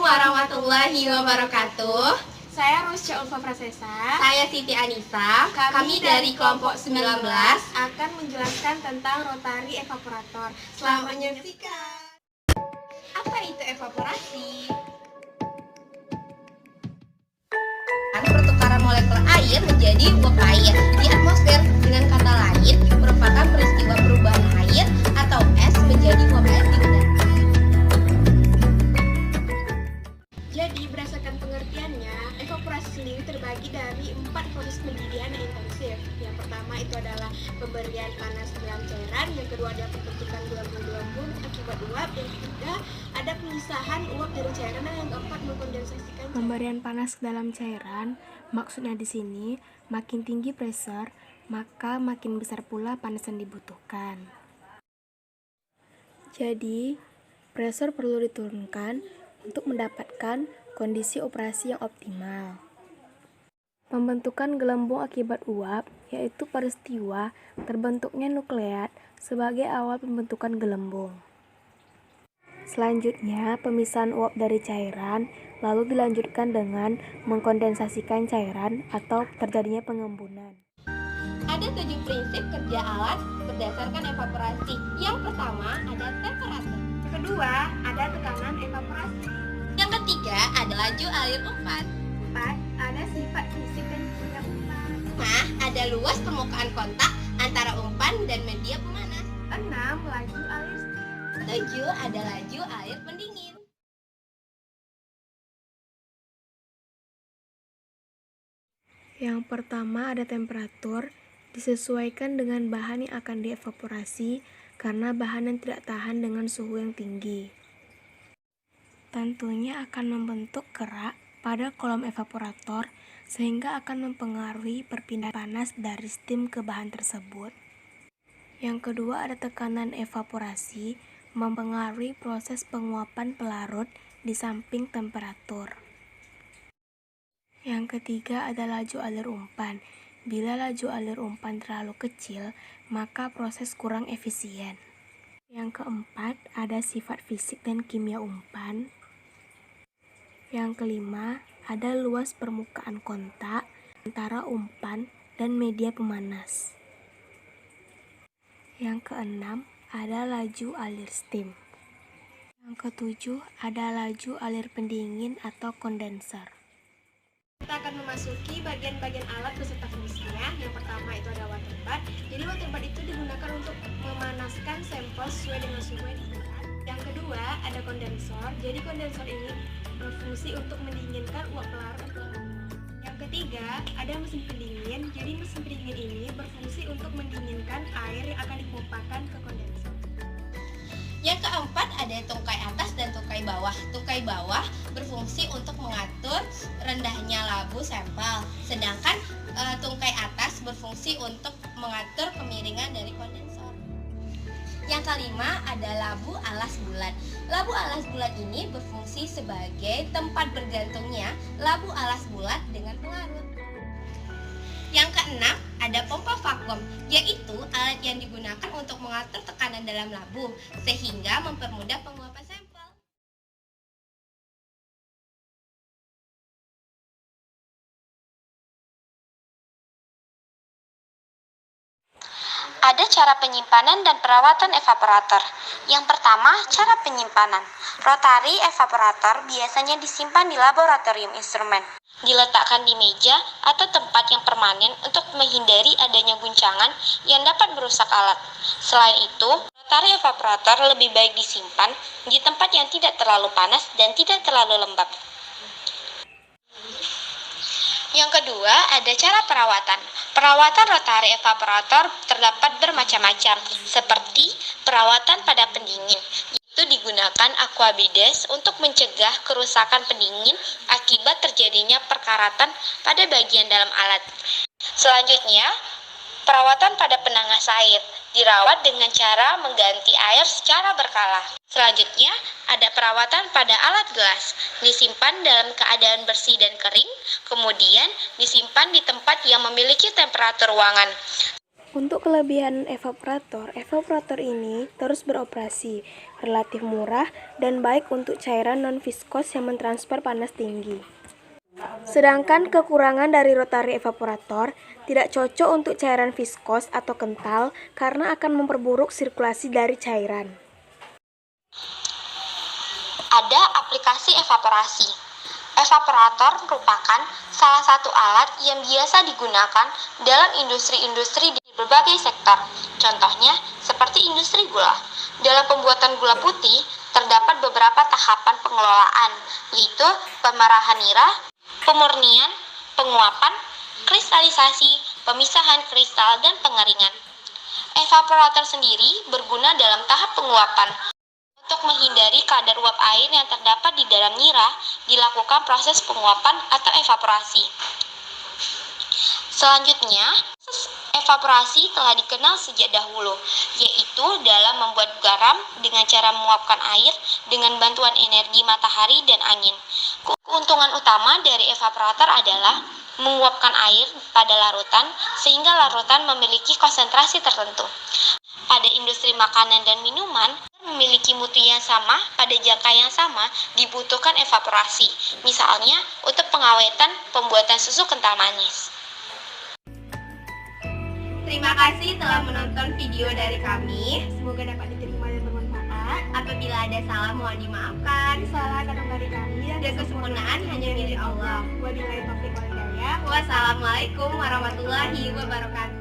warahmatullahi wabarakatuh. Saya Rusya Ulfa Prasesa. Saya Siti Anissa. Kami dari kelompok 19 akan menjelaskan tentang rotari evaporator. Selamat menyaksikan. Apa itu evaporasi? Pertukaran molekul air menjadi uap air di atmosfer. Dengan kata lain, merupakan peristiwa perubahan air atau es menjadi uap air di udara. Jadi berdasarkan pengertiannya, evaporasi sendiri terbagi dari 4 proses pendidih yang intensif. Yang pertama itu adalah pemberian panas dalam cairan, yang kedua ada pembentukan gelembung-gelembung akibat uap, yang ketiga ada pemisahan uap dari cairan, dan yang keempat mengkondensasikan cairan. Pemberian panas dalam cairan, maksudnya di sini makin tinggi pressure, maka makin besar pula panas yang dibutuhkan. Jadi, pressure perlu diturunkan untuk mendapatkan kondisi operasi yang optimal. Pembentukan gelembung akibat uap yaitu peristiwa terbentuknya nukleat sebagai awal pembentukan gelembung. Selanjutnya, pemisahan uap dari cairan lalu dilanjutkan dengan mengkondensasikan cairan atau terjadinya pengembunan. Ada 7 prinsip kerja alat berdasarkan evaporasi. Yang pertama ada temperatur. Kedua, ada tekanan evaporasi. Yang ketiga ada laju alir umpan. 4. Ada sifat fisik dan kimia umpan. 5. Ada luas permukaan kontak antara umpan dan media pemanas. 6. Laju alir. 7. Ada laju air pendingin. Yang pertama ada temperatur, disesuaikan dengan bahan yang akan dievaporasi karena bahan yang tidak tahan dengan suhu yang tinggi. Tentunya akan membentuk kerak pada kolom evaporator sehingga akan mempengaruhi perpindahan panas dari steam ke bahan tersebut. Yang kedua ada tekanan evaporasi, mempengaruhi proses penguapan pelarut di samping temperatur. Yang ketiga ada laju alir umpan. Bila laju alir umpan terlalu kecil, maka proses kurang efisien. Yang keempat ada sifat fisik dan kimia umpan. Yang kelima ada luas permukaan kontak antara umpan dan media pemanas. Yang keenam ada laju alir steam. Yang ketujuh ada laju alir pendingin atau kondenser. Kita akan memasuki bagian-bagian alat beserta fungsinya. Yang pertama itu ada water bath. Jadi water bath itu digunakan untuk memanaskan sampel sesuai dengan suhu yang diinginkan. Yang kedua ada kondensor. Jadi kondensor ini berfungsi untuk mendinginkan uap pelarut. Yang ketiga ada mesin pendingin. Jadi mesin pendingin ini berfungsi untuk mendinginkan air yang akan dipompakan ke kondensor. Yang keempat ada tungkai atas dan tungkai bawah. Tungkai bawah berfungsi untuk mengatur rendahnya labu sampel, sedangkan tungkai atas berfungsi untuk mengatur kemiringan dari kondensor. Yang kelima ada labu alas bulat. Labu alas bulat ini berfungsi sebagai tempat bergantungnya labu alas bulat dengan pelarut. Yang keenam ada pompa vakum, yaitu alat yang digunakan untuk mengatur tekanan dalam labu sehingga mempermudah penguapan sampel. Ada cara penyimpanan dan perawatan evaporator. Yang pertama, cara penyimpanan. Rotari evaporator biasanya disimpan di laboratorium instrumen. Diletakkan di meja atau tempat yang permanen untuk menghindari adanya guncangan yang dapat merusak alat. Selain itu, rotari evaporator lebih baik disimpan di tempat yang tidak terlalu panas dan tidak terlalu lembab. Yang kedua, ada cara perawatan. Perawatan rotari evaporator terdapat bermacam-macam, seperti perawatan pada pendingin. Itu digunakan aquabides untuk mencegah kerusakan pendingin akibat terjadinya perkaratan pada bagian dalam alat. Selanjutnya, perawatan pada penanas air. Dirawat dengan cara mengganti air secara berkala. Selanjutnya, ada perawatan pada alat gelas. Disimpan dalam keadaan bersih dan kering, kemudian disimpan di tempat yang memiliki temperatur ruangan. Untuk kelebihan evaporator ini terus beroperasi, relatif murah dan baik untuk cairan non-viskos yang mentransfer panas tinggi. Sedangkan kekurangan dari rotary evaporator tidak cocok untuk cairan viskos atau kental karena akan memperburuk sirkulasi dari cairan. Ada aplikasi evaporasi. Evaporator merupakan salah satu alat yang biasa digunakan dalam industri-industri di berbagai sektor. Contohnya seperti industri gula. Dalam pembuatan gula putih terdapat beberapa tahapan pengelolaan, yaitu pemerahan nira, pemurnian, penguapan, kristalisasi, pemisahan kristal, dan pengeringan. Evaporator sendiri berguna dalam tahap penguapan. Untuk menghindari kadar uap air yang terdapat di dalam nira, dilakukan proses penguapan atau evaporasi. Selanjutnya, proses evaporasi telah dikenal sejak dahulu, yaitu dalam membuat garam dengan cara menguapkan air dengan bantuan energi matahari dan angin. Keuntungan utama dari evaporator adalah menguapkan air pada larutan sehingga larutan memiliki konsentrasi tertentu. Pada industri makanan dan minuman, memiliki mutu yang sama pada jangka yang sama dibutuhkan evaporasi. Misalnya, untuk pengawetan pembuatan susu kental manis. Terima kasih telah menonton video dari kami. Semoga dapat diterima dan bermanfaat. Apabila ada salah mohon dimaafkan. Salah kata dari kami Dan kesempurnaan hanya milik Allah. Wabillahi taufiq wal hidayah. Wassalamualaikum warahmatullahi wabarakatuh.